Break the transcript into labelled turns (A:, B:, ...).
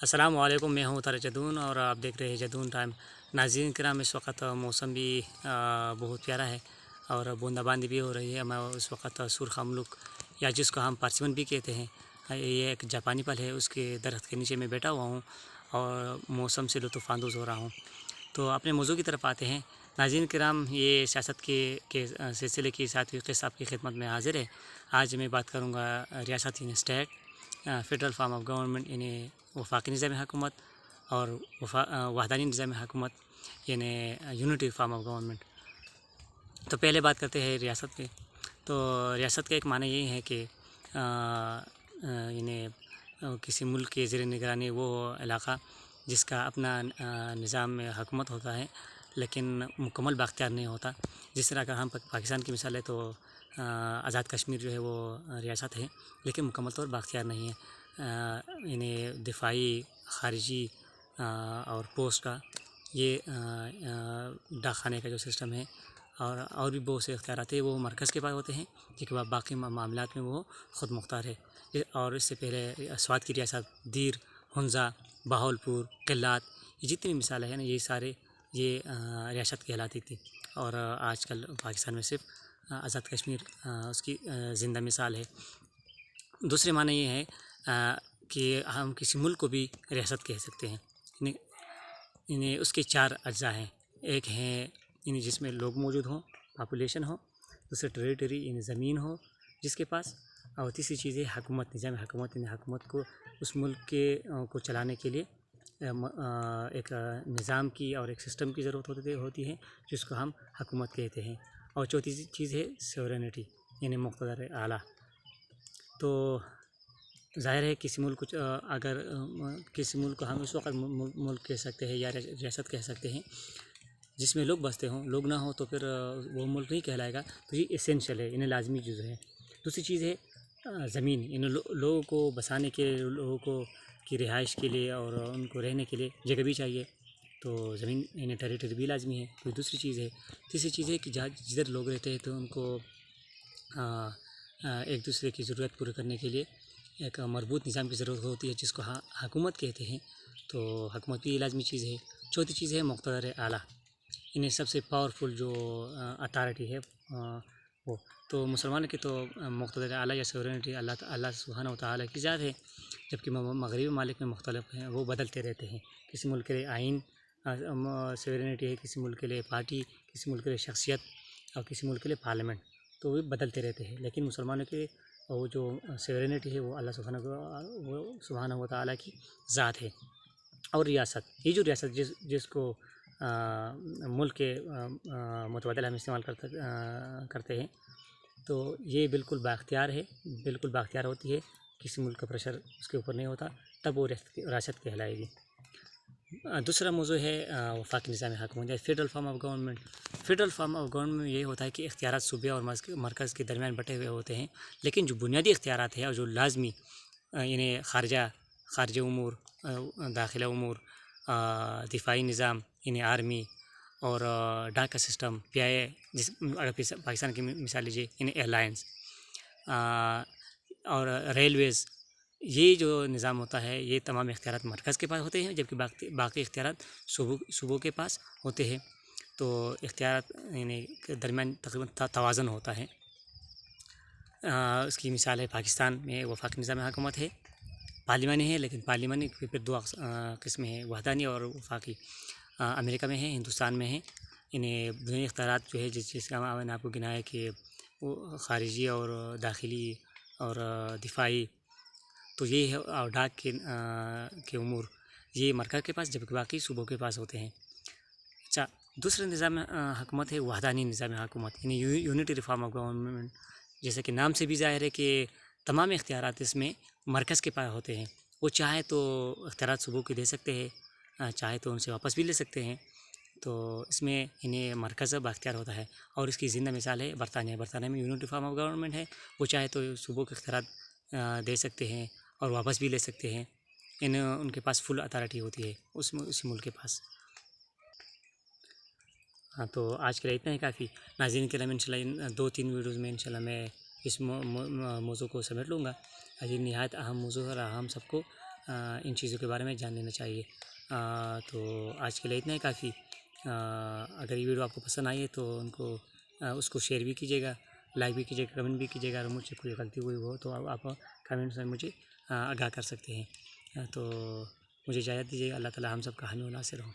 A: السلام علیکم، میں ہوں جدون اور آپ دیکھ رہے ہیں جدون ٹائم۔ ناظرین کرام، اس وقت موسم بھی بہت پیارا ہے اور بوندا باندی بھی ہو رہی ہے۔ میں اس وقت سرخا ملک یا جس کو ہم پارسمن بھی کہتے ہیں، یہ ایک جاپانی پل ہے، اس کے درخت کے نیچے میں بیٹھا ہوا ہوں اور موسم سے لطف اندوز ہو رہا ہوں۔ تو اپنے موضوع کی طرف آتے ہیں۔ ناظرین کرام، یہ سیاست کے سلسلے کی 7ویں قسط آپ کی خدمت میں حاضر ہے۔ آج میں بات کروں گا ریاست یعنی state, federal form of government یعنی وفاقی نظام حکومت، اور وحدانی نظام حکومت یعنی یونٹری فارم آف گورنمنٹ۔ تو پہلے بات کرتے ہیں ریاست کے۔ تو ریاست کا ایک معنی یہ ہے کہ یعنی کسی ملک کے زیر نگرانی وہ علاقہ جس کا اپنا نظام حکومت ہوتا ہے لیکن مکمل بااختیار نہیں ہوتا۔ جس طرح اگر ہم پاکستان کی مثال ہے تو آزاد کشمیر جو ہے وہ ریاست ہے لیکن مکمل طور بااختیار نہیں ہے۔ یعنی دفاعی، خارجی اور پوسٹ کا یہ ڈاک خانے کا جو سسٹم ہے اور بھی بہت سے اختیارات ہیں وہ مرکز کے پاس ہوتے ہیں، کیونکہ باقی معاملات میں وہ خود مختار ہے۔ اور اس سے پہلے سوات کی ریاست، دیر، ہنزا، بہاولپور، قلات، یہ جتنی مثالیں ہیں نا، یہ سارے یہ ریاست کہلاتی تھی۔ اور آج کل پاکستان میں صرف آزاد کشمیر اس کی زندہ مثال ہے۔ دوسرے معنی یہ ہے کہ ہم کسی ملک کو بھی ریاست کہہ سکتے ہیں۔ یعنی اس کے 4 اجزاء ہیں۔ ایک ہے یعنی جس میں لوگ موجود ہوں، پاپولیشن ہو۔ دوسرے ٹریٹری یعنی زمین ہو جس کے پاس۔ اور تیسری چیز ہے حکومت، نظام حکومت، یعنی حکومت کو اس ملک کے کو چلانے کے لیے ایک نظام کی اور ایک سسٹم کی ضرورت ہوتی ہے جس کو ہم حکومت کہتے ہیں۔ اور چوتھی چیز ہے سیورینٹی یعنی مقتدر اعلیٰ۔ تو ظاہر ہے کسی ملک کو اگر کسی ملک کو ہم اس وقت ملک کہہ سکتے ہیں یا ریاست کہہ سکتے ہیں جس میں لوگ بستے ہوں، لوگ نہ ہوں تو پھر وہ ملک نہیں کہلائے گا۔ تو یہ اسینشل ہے، یعنی لازمی جزء ہے۔ دوسری چیز ہے زمین، یعنی لوگوں کو بسانے کے لیے، لوگوں کو کی رہائش کے لیے اور ان کو رہنے کے لیے جگہ بھی چاہیے، تو زمین یعنی ٹیریٹری بھی لازمی ہے، کوئی دوسری چیز ہے۔ تیسری چیز ہے کہ جدھر لوگ رہتے ہیں تو ان کو ایک دوسرے کی ضرورت پوری کرنے کے لیے ایک مربوط نظام کی ضرورت ہوتی ہے جس کو حکومت کہتے ہیں، تو حکومت بھی لازمی چیز ہے۔ چوتھی چیز ہے مقتدر اعلیٰ، انہیں سب سے پاورفل جو اتھارٹی ہے وہ۔ تو مسلمانوں کی تو مقتدر اعلیٰ یا سورینٹی اللہ سبحانہ و تعالیٰ کی ذات ہے، جبکہ مغربی ممالک میں مختلف ہیں، وہ بدلتے رہتے ہیں۔ کسی ملک کے لیے آئین سورینٹی ہے، کسی ملک کے لیے پارٹی، کسی ملک کے لیے شخصیت اور کسی ملک کے لیے پارلیمنٹ، تو وہ بدلتے رہتے ہیں۔ لیکن مسلمانوں کے وہ جو سیورینٹی ہے وہ اللہ سبحانہ و تعالیٰ کی ذات ہے۔ اور ریاست، یہ جو ریاست جس کو ملک کے متبادل ہم استعمال کرتے ہیں، تو یہ بالکل بااختیار ہے، بالکل بااختیار ہوتی ہے، کسی ملک کا پریشر اس کے اوپر نہیں ہوتا، تب وہ ریاست کہلائے گی۔ دوسرا موضوع ہے وفاقی نظام حکومت یا federal form of government. Federal form of government میں یہ ہوتا ہے کہ اختیارات صوبے اور مرکز کے درمیان بٹے ہوئے ہوتے ہیں، لیکن جو بنیادی اختیارات ہیں اور جو لازمی یعنی خارجہ امور، داخلہ امور، دفاعی نظام یعنی آرمی اور ڈاک کا سسٹم، PIA، جس اگر پاکستان کی مثال لیجیے یعنی ایئرلائنس اور ریلویز، یہ جو نظام ہوتا ہے یہ تمام اختیارات مرکز کے پاس ہوتے ہیں، جبکہ باقی اختیارات صوبوں کے پاس ہوتے ہیں۔ تو اختیارات یعنی درمیان تقریباً توازن ہوتا ہے۔ اس کی مثال ہے پاکستان میں وفاقی نظام حکومت ہے، پارلیمانی ہے، لیکن پارلیمانی کی پھر 2 قسمیں ہیں، وحدانی اور وفاقی۔ امریکہ میں ہے، ہندوستان میں ہے۔ انہیں بنیادی اختیارات جو ہے جس کا میں نے آپ کو گنایا ہے کہ وہ خارجی اور داخلی اور دفاعی، تو یہ ہے۔ اور ڈاک کے امور یہ مرکز کے پاس، جبکہ باقی صوبوں کے پاس ہوتے ہیں۔ اچھا، دوسرا نظام حکومت ہے وحدانی نظام حکومت یعنی یونٹری فارم آف گورنمنٹ۔ جیسے کہ نام سے بھی ظاہر ہے کہ تمام اختیارات اس میں مرکز کے پاس ہوتے ہیں، وہ چاہے تو اختیارات صوبوں کے دے سکتے ہیں، چاہے تو ان سے واپس بھی لے سکتے ہیں۔ تو اس میں انہیں مرکز بااختیار ہوتا ہے، اور اس کی زندہ مثال ہے برطانیہ۔ برطانیہ میں یونٹری فارم آف گورنمنٹ ہے، وہ چاہے تو صوبوں کے اختیارات دے سکتے ہیں اور واپس بھی لے سکتے ہیں، ان کے پاس فل اتھارٹی ہوتی ہے اسی ملک کے پاس۔ ہاں، تو آج کے لیے اتنا ہی کافی۔ ناظرین کرام، انشاءاللہ 2-3 ویڈیوز میں انشاءاللہ میں اس موضوع کو سمیٹ لوں گا۔ یہ نہایت اہم موضوع ہے اور ہم سب کو ان چیزوں کے بارے میں جان لینا چاہیے۔ تو آج کے لیے اتنا ہی کافی۔ اگر یہ ویڈیو آپ کو پسند آئی ہے تو اس کو شیئر بھی کیجیے گا، لائک بھی کیجیے گا، کمنٹ بھی کیجیے گا۔ اگر مجھ سے کوئی غلطی ہوئی ہو تو آپ کمنٹس میں مجھے آگاہ کر سکتے ہیں۔ تو مجھے اجازت دیجیے، اللہ تعالیٰ ہم سب کا حامی و ناصر ہوں۔